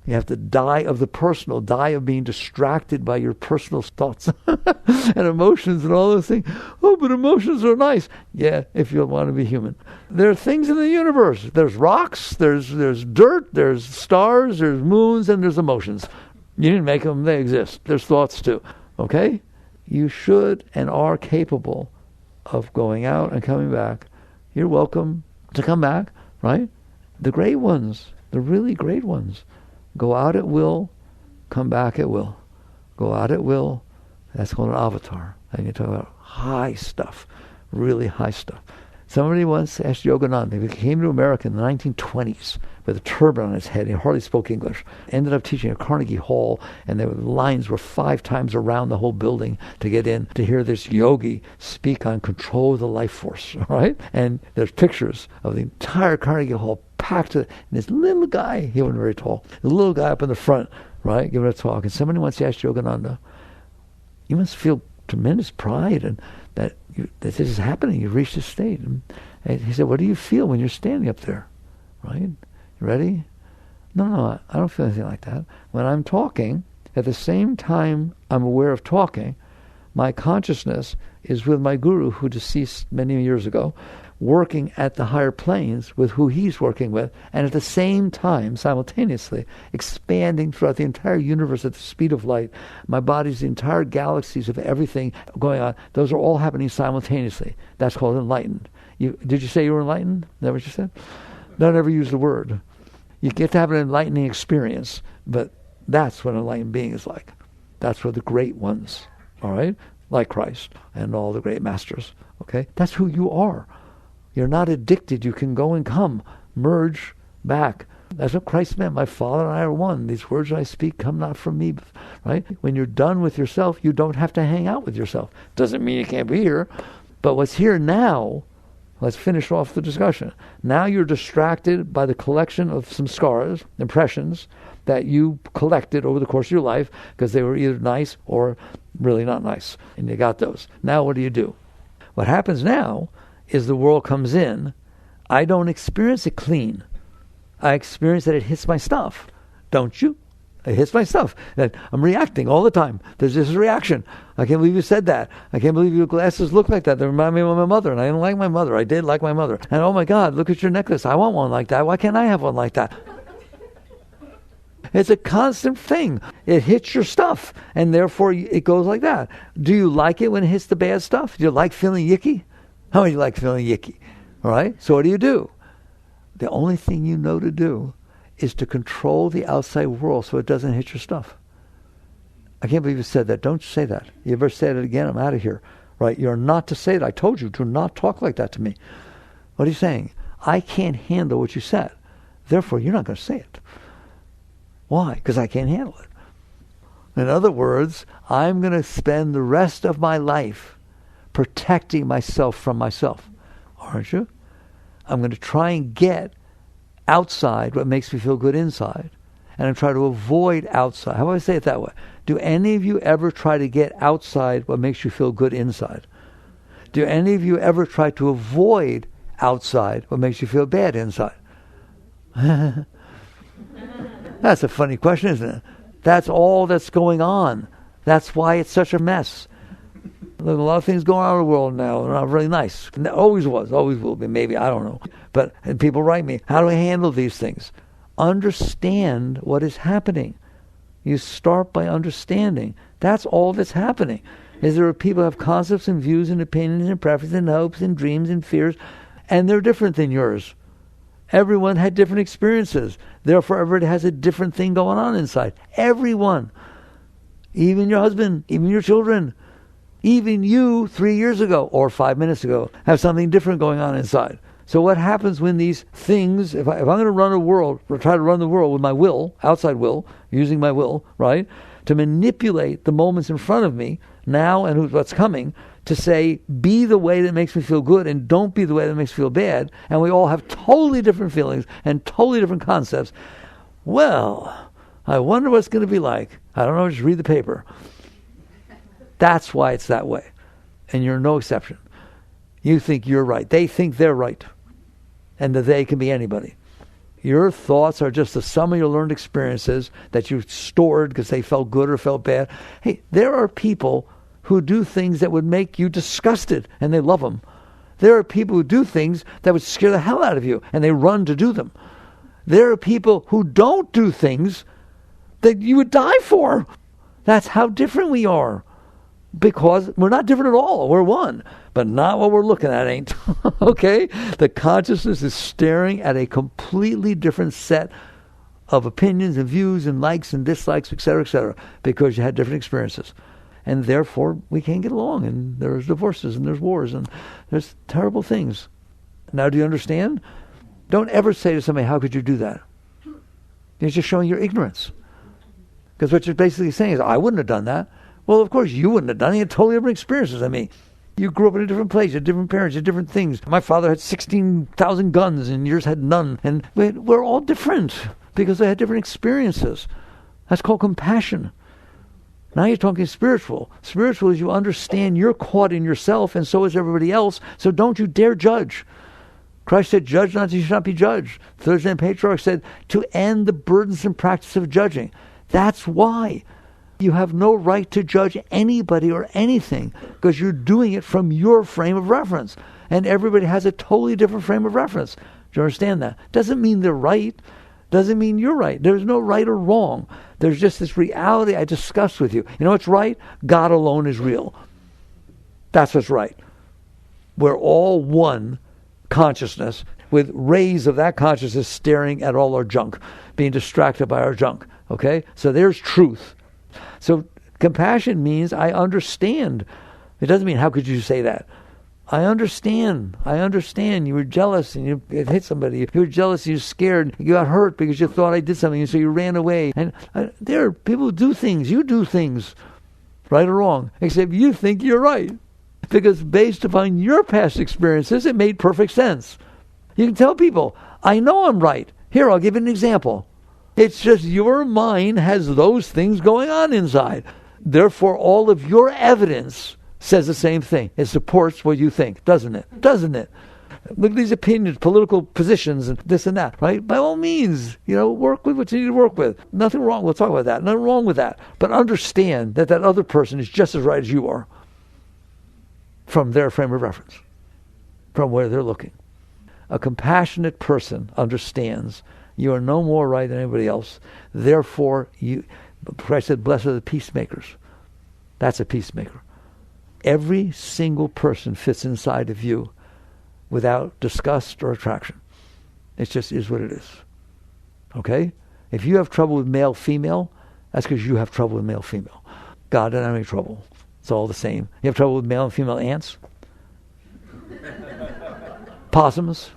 You have to die of the personal, die of being distracted by your personal thoughts and emotions and all those things. Oh, but emotions are nice. Yeah, if you want to be human. There are things in the universe. There's rocks, there's dirt, there's stars, there's moons, and there's emotions. You didn't make them, they exist. There's thoughts too. Okay? You should and are capable of going out and coming back. You're welcome to come back, right? The great ones, the really great ones, go out at will, come back at will. Go out at will. That's called an avatar. And you talk about high stuff, really high stuff. Somebody once asked Yogananda, he came to America in the 1920s with a turban on his head. He hardly spoke English. Ended up teaching at Carnegie Hall, and the lines were 5 times around the whole building to get in to hear this yogi speak on control of the life force, right? And there's pictures of the entire Carnegie Hall packed to, and this little guy, he wasn't very tall, the little guy up in the front, right, giving a talk. And somebody once asked Yogananda, you must feel tremendous pride and that this is happening. You've reached this state. And he said, what do you feel when you're standing up there? Right? You ready? No, I don't feel anything like that. When I'm talking, at the same time I'm aware of talking, my consciousness is with my guru who deceased many years ago, working at the higher planes with who he's working with, and at the same time, simultaneously, expanding throughout the entire universe at the speed of light. My body's the entire galaxies of everything going on. Those are all happening simultaneously. That's called enlightened. Did you say you were enlightened? Is that what you said? Don't ever use the word. You get to have an enlightening experience, but that's what an enlightened being is like. That's what the great ones, all right? Like Christ and all the great masters, okay? That's who you are. You're not addicted. You can go and come, merge back. That's what Christ meant. My Father and I are one. These words I speak come not from me, right? When you're done with yourself, you don't have to hang out with yourself. Doesn't mean you can't be here. But what's here now, let's finish off the discussion. Now you're distracted by the collection of some scars, impressions, that you collected over the course of your life because they were either nice or really not nice. And you got those. Now what do? What happens now is the world comes in. I don't experience it clean. I experience that it hits my stuff. Don't you? It hits my stuff. That I'm reacting all the time. There's this reaction. I can't believe you said that. I can't believe your glasses look like that. They remind me of my mother, and I didn't like my mother. I did like my mother. And oh my God, look at your necklace. I want one like that. Why can't I have one like that? It's a constant thing. It hits your stuff, and therefore it goes like that. Do you like it when it hits the bad stuff? Do you like feeling yicky? How many of you like feeling yicky? All right? So what do? The only thing you know to do is to control the outside world so it doesn't hit your stuff. I can't believe you said that. Don't say that. You ever say it again, I'm out of here. Right? You're not to say that. I told you, do not talk like that to me. What are you saying? I can't handle what you said. Therefore, you're not going to say it. Why? Because I can't handle it. In other words, I'm going to spend the rest of my life protecting myself from myself. Aren't you? I'm going to try and get outside what makes me feel good inside. And I'm trying to avoid outside. How do I say it that way? Do any of you ever try to get outside what makes you feel good inside? Do any of you ever try to avoid outside what makes you feel bad inside? That's a funny question, isn't it? That's all that's going on. That's why it's such a mess. There's a lot of things going on in the world now. They're not really nice. And it always was, always will be, maybe, I don't know. But and people write me, how do I handle these things? Understand what is happening. You start by understanding. That's all that's happening. Is there are people who have concepts and views and opinions and preferences and hopes and dreams and fears, and they're different than yours. Everyone had different experiences. Therefore, everybody has a different thing going on inside. Everyone. Even your husband, even your children, even you 3 years ago or 5 minutes ago have something different going on inside. So what happens when these things, if I'm going to run a world, or try to run the world with my will, outside will, using my will, right, to manipulate the moments in front of me, now and what's coming, to say, be the way that makes me feel good and don't be the way that makes me feel bad, and we all have totally different feelings and totally different concepts, well, I wonder what it's going to be like. I don't know, just read the paper. That's why it's that way. And you're no exception. You think you're right. They think they're right. And that they can be anybody. Your thoughts are just the sum of your learned experiences that you stored because they felt good or felt bad. Hey, there are people who do things that would make you disgusted, and they love them. There are people who do things that would scare the hell out of you, and they run to do them. There are people who don't do things that you would die for. That's how different we are. Because we're not different at all. We're one. But not what we're looking at, ain't. Okay? The consciousness is staring at a completely different set of opinions and views and likes and dislikes, etc., because you had different experiences. And therefore, we can't get along. And there's divorces and there's wars and there's terrible things. Now, do you understand? Don't ever say to somebody, how could you do that? You're just showing your ignorance. Because what you're basically saying is, I wouldn't have done that. Well, of course, you wouldn't have done it. You had totally different experiences than me. You grew up in a different place. You had different parents. You had different things. My father had 16,000 guns and yours had none. And we're all different because they had different experiences. That's called compassion. Now you're talking spiritual. Spiritual is you understand you're caught in yourself and so is everybody else. So don't you dare judge. Christ said, judge not that you should not be judged. Thursday and Patriarch said, to end the burdensome practice of judging. That's why. You have no right to judge anybody or anything because you're doing it from your frame of reference. And everybody has a totally different frame of reference. Do you understand that? Doesn't mean they're right. Doesn't mean you're right. There's no right or wrong. There's just this reality I discussed with you. You know what's right? God alone is real. That's what's right. We're all one consciousness with rays of that consciousness staring at all our junk, being distracted by our junk. Okay? So there's truth. So compassion means I understand. It doesn't mean, how could you say that? I understand. I understand. You were jealous and it hit somebody. You were jealous and you're scared. You got hurt because you thought I did something and so you ran away. And there are people who do things. You do things, right or wrong, except you think you're right. Because based upon your past experiences, it made perfect sense. You can tell people, I know I'm right. Here, I'll give you an example. It's just your mind has those things going on inside. Therefore, all of your evidence says the same thing. It supports what you think, doesn't it? Doesn't it? look at these opinions, political positions, and this and that, right? By all means, work with what you need to work with. Nothing wrong. We'll talk about that. Nothing wrong with that. But understand that other person is just as right as you are from their frame of reference, from where they're looking. A compassionate person understands you are no more right than anybody else. Therefore, Christ said, blessed are the peacemakers. That's a peacemaker. Every single person fits inside of you without disgust or attraction. It just is what it is. Okay? If you have trouble with male-female, that's because you have trouble with male-female. God doesn't have any trouble. It's all the same. You have trouble with male and female ants? Possums?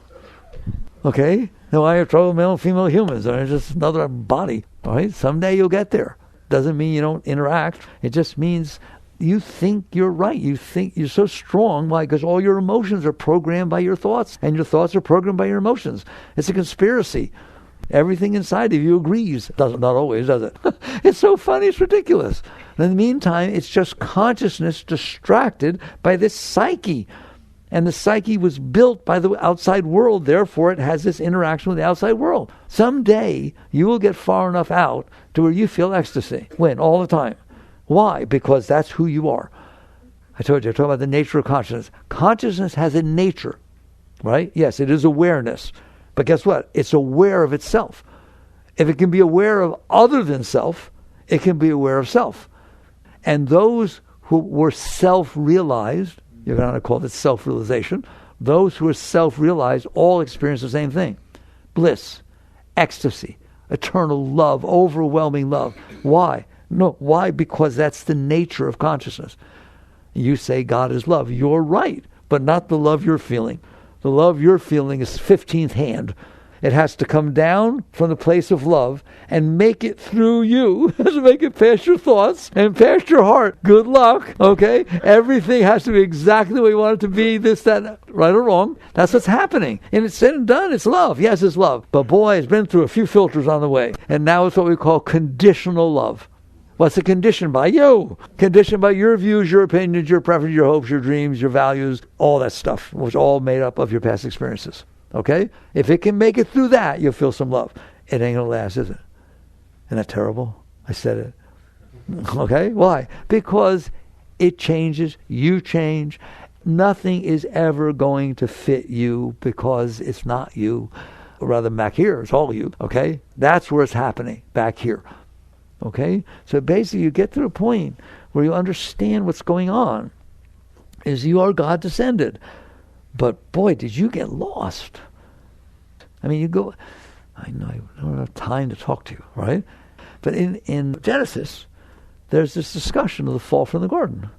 Okay? No, I have trouble with male and female humans. They're just another body. All right? Someday you'll get there. Doesn't mean you don't interact. It just means you think you're right. You think you're so strong. Why? Because all your emotions are programmed by your thoughts, and your thoughts are programmed by your emotions. It's a conspiracy. Everything inside of you agrees. Not always, does it? It's so funny, it's ridiculous. In the meantime, it's just consciousness distracted by this psyche. And the psyche was built by the outside world, therefore it has this interaction with the outside world. Someday, you will get far enough out to where you feel ecstasy. When? All the time. Why? Because that's who you are. I told you, I talk about the nature of consciousness. Consciousness has a nature, right? Yes, it is awareness. But guess what? It's aware of itself. If it can be aware of other than self, it can be aware of self. And those who were self-realized, you're going to call it self-realization, those who are self-realized all experience the same thing. Bliss, ecstasy, eternal love, overwhelming love. Why? No, why? Because that's the nature of consciousness. You say God is love. You're right, but not the love you're feeling. The love you're feeling is 15th hand. It has to come down from the place of love and make it through you. It has to make it past your thoughts and past your heart. Good luck, okay? Everything has to be exactly the way you want it to be, this, that, right or wrong. That's what's happening. And it's said and done. It's love. Yes, it's love. But boy, it's been through a few filters on the way. And now it's what we call conditional love. What's it conditioned by? You. Conditioned by your views, your opinions, your preferences, your hopes, your dreams, your values, all that stuff, which is all made up of your past experiences. Okay? If it can make it through that, you'll feel some love. It ain't going to last, is it? Isn't that terrible? I said it. Okay? Why? Because it changes. You change. Nothing is ever going to fit you because it's not you. Or rather, back here, it's all you. Okay? That's where it's happening. Back here. Okay? So basically you get to a point where you understand what's going on. Is you are God descended. But boy, did you get lost. I mean, you go, I know I don't have time to talk to you, right? But in Genesis, there's this discussion of the fall from the garden.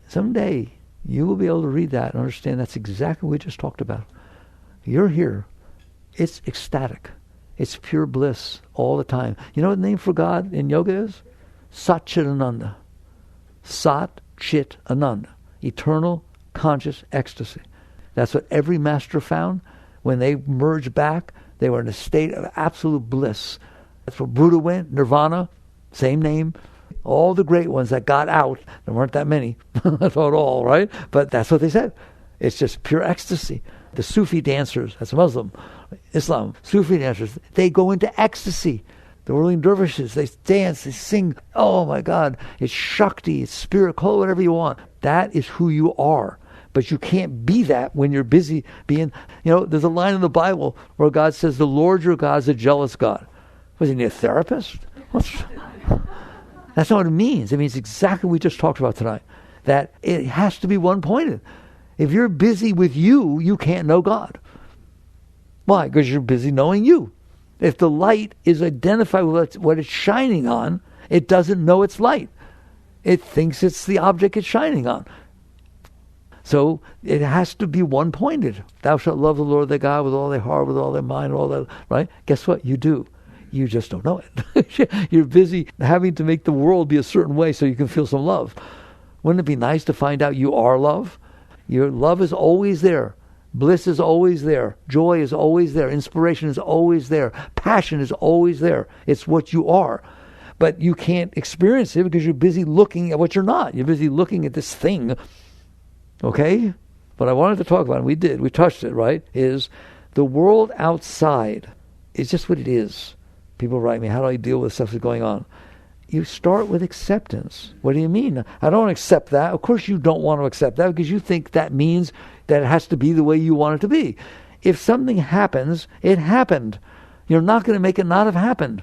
Someday you will be able to read that and understand that's exactly what we just talked about. You're here. It's ecstatic. It's pure bliss all the time. You know what the name for God in yoga is? Satchitananda. Sat Chit Ananda. Eternal conscious ecstasy. That's what every master found. When they merged back, they were in a state of absolute bliss. That's where Buddha went, Nirvana, same name. All the great ones that got out, there weren't that many, not all, right? But that's what they said. It's just pure ecstasy. The Sufi dancers, that's Muslim, Islam, Sufi dancers, they go into ecstasy. The whirling dervishes, they dance, they sing. Oh my God, it's Shakti, it's spirit, call it whatever you want. That is who you are. But you can't be that when you're busy being, there's a line in the Bible where God says, the Lord your God is a jealous God. Was he a therapist? That's not what it means. It means exactly what we just talked about tonight. That it has to be one-pointed. If you're busy with you, you can't know God. Why? Because you're busy knowing you. If the light is identified with what it's shining on, it doesn't know it's light. It thinks it's the object it's shining on. So it has to be one-pointed. Thou shalt love the Lord thy God with all thy heart, with all thy mind, all that, right? Guess what? You do. You just don't know it. You're busy having to make the world be a certain way so you can feel some love. Wouldn't it be nice to find out you are love? Your love is always there. Bliss is always there. Joy is always there. Inspiration is always there. Passion is always there. It's what you are. But you can't experience it because you're busy looking at what you're not. You're busy looking at this thing. Okay? what I wanted to talk about, and we touched it, right, is the world outside is just what it is. People write me, how do I deal with stuff that's going on? You start with acceptance. What do you mean? I don't accept that. Of course you don't want to accept that because you think that means that it has to be the way you want it to be. If something happens, it happened. You're not going to make it not have happened.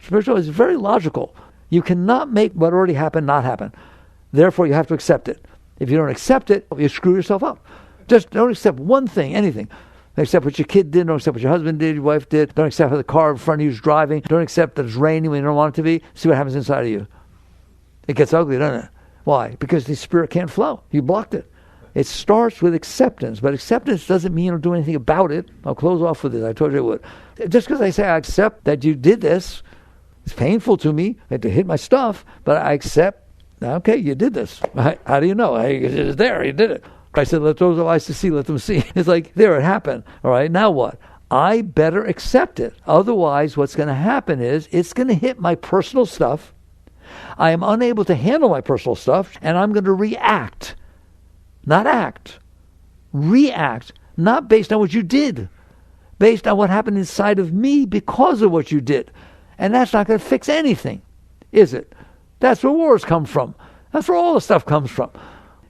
Spirituality is very logical. You cannot make what already happened not happen. Therefore, you have to accept it. If you don't accept it, you screw yourself up. Just don't accept one thing, anything. Don't accept what your kid did. Don't accept what your husband did, your wife did. Don't accept how the car in front of you is driving. Don't accept that it's raining when you don't want it to be. See what happens inside of you. It gets ugly, doesn't it? Why? Because the spirit can't flow. You blocked it. It starts with acceptance, but acceptance doesn't mean you don't do anything about it. I'll close off with this. I told you I would. Just because I say I accept that you did this, it's painful to me. I had to hit my stuff, but I accept, okay, you did this. How do you know? It's there. You did it. I said, let those who have eyes to see, let them see. It's like, there, it happened. All right, now what? I better accept it. Otherwise, what's going to happen is it's going to hit my personal stuff. I am unable to handle my personal stuff, and I'm going to react. Not act. React. Not based on what you did. Based on what happened inside of me because of what you did. And that's not going to fix anything, is it? That's where wars come from. That's where all the stuff comes from.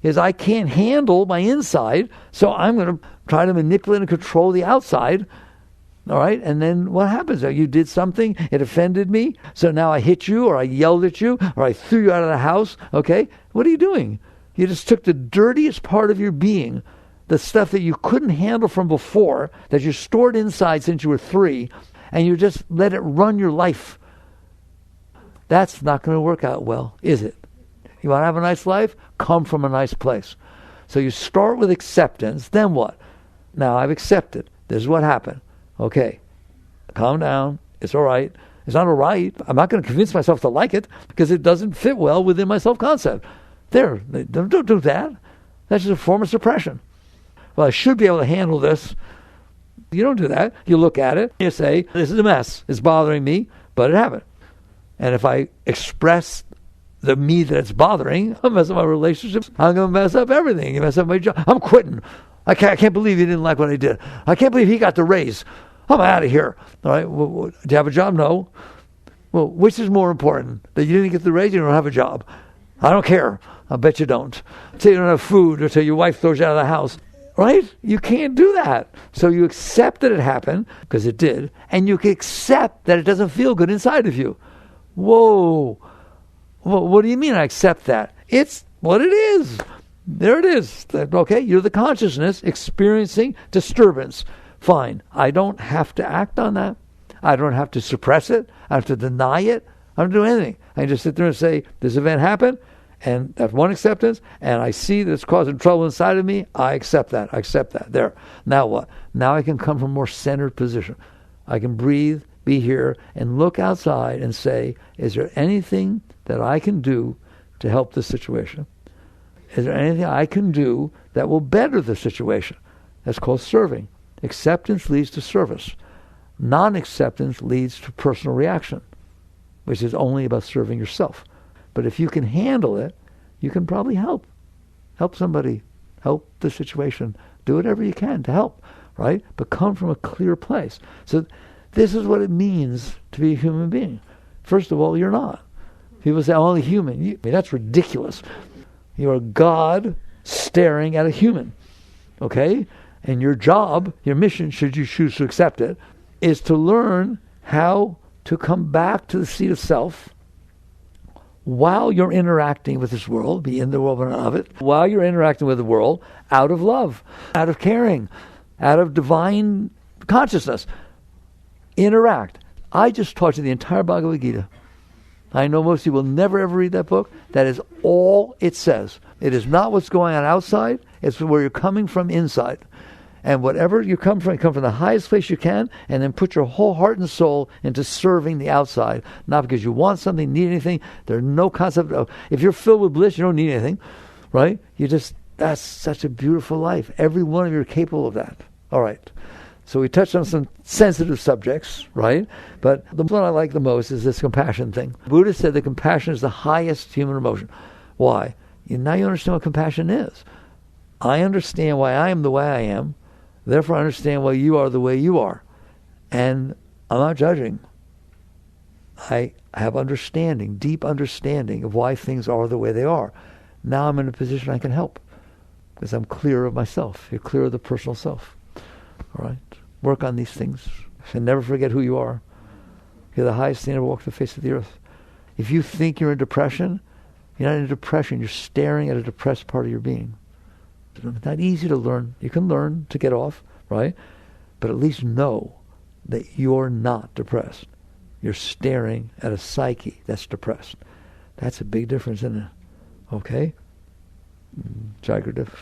Is I can't handle my inside, so I'm going to try to manipulate and control the outside. All right? And then what happens? You did something, it offended me, so now I hit you, or I yelled at you, or I threw you out of the house. Okay? What are you doing? You just took the dirtiest part of your being, the stuff that you couldn't handle from before, that you stored inside since you were 3, and you just let it run your life. That's not going to work out well, is it? You want to have a nice life? Come from a nice place. So you start with acceptance, then what? Now I've accepted. This is what happened. Okay, calm down. It's all right. It's not all right. I'm not going to convince myself to like it because it doesn't fit well within my self-concept. There, don't do that. That's just a form of suppression. Well, I should be able to handle this. You don't do that. You look at it. You say, this is a mess. It's bothering me, but it happened. And if I express the me that it's bothering, I'll mess up my relationships. I'm going to mess up everything. You mess up my job. I'm quitting. I can't believe you didn't like what I did. I can't believe he got the raise. I'm out of here. All right. Well, do you have a job? No. Well, which is more important? That you didn't get the raise, you don't have a job. I don't care. I bet you don't. Until you don't have food, or until your wife throws you out of the house. Right? You can't do that. So you accept that it happened, because it did, and you can accept that it doesn't feel good inside of you. Whoa. Well, what do you mean I accept that? It's what it is. There it is. Okay, you're the consciousness experiencing disturbance. Fine. I don't have to act on that. I don't have to suppress it. I don't have to deny it. I don't do anything. I just sit there and say, this event happened, and that's one acceptance, and I see that it's causing trouble inside of me. I accept that. I accept that. There. Now what? Now I can come from a more centered position. I can breathe, be here, and look outside and say, is there anything that I can do to help this situation? Is there anything I can do that will better the situation? That's called serving. Acceptance leads to service. Non-acceptance leads to personal reaction, which is only about serving yourself. But if you can handle it, you can probably help. Help somebody. Help the situation. Do whatever you can to help, right? But come from a clear place. So this is what it means to be a human being. First of all, you're not. People say, I'm only human. I mean, that's ridiculous. You are God staring at a human. Okay? And your job, your mission, should you choose to accept it, is to learn how to come back to the seat of self while you're interacting with this world, be in the world but not of it, while you're interacting with the world, out of love, out of caring, out of divine consciousness. Interact. I just taught you the entire Bhagavad Gita. I know most people will never ever read that book. That is all it says. It is not what's going on outside. It's where you're coming from inside. And whatever you come from the highest place you can, and then put your whole heart and soul into serving the outside. Not because you want something, need anything. There's no concept of, if you're filled with bliss, you don't need anything, right? That's such a beautiful life. Every one of you are capable of that. All right. So we touched on some sensitive subjects, right? But the one I like the most is this compassion thing. Buddha said that compassion is the highest human emotion. Why? Now you understand what compassion is. I understand why I am the way I am. Therefore, I understand why you are the way you are. And I'm not judging. I have understanding, deep understanding of why things are the way they are. Now I'm in a position I can help because I'm clear of myself. You're clear of the personal self. All right? Work on these things and never forget who you are. You're the highest thing to ever walk the face of the earth. If you think you're in depression, you're not in depression. You're staring at a depressed part of your being. It's not easy to learn. You can learn to get off, right? But at least know that you're not depressed. You're staring at a psyche that's depressed. That's a big difference, isn't it? Okay? Jai Gurudev.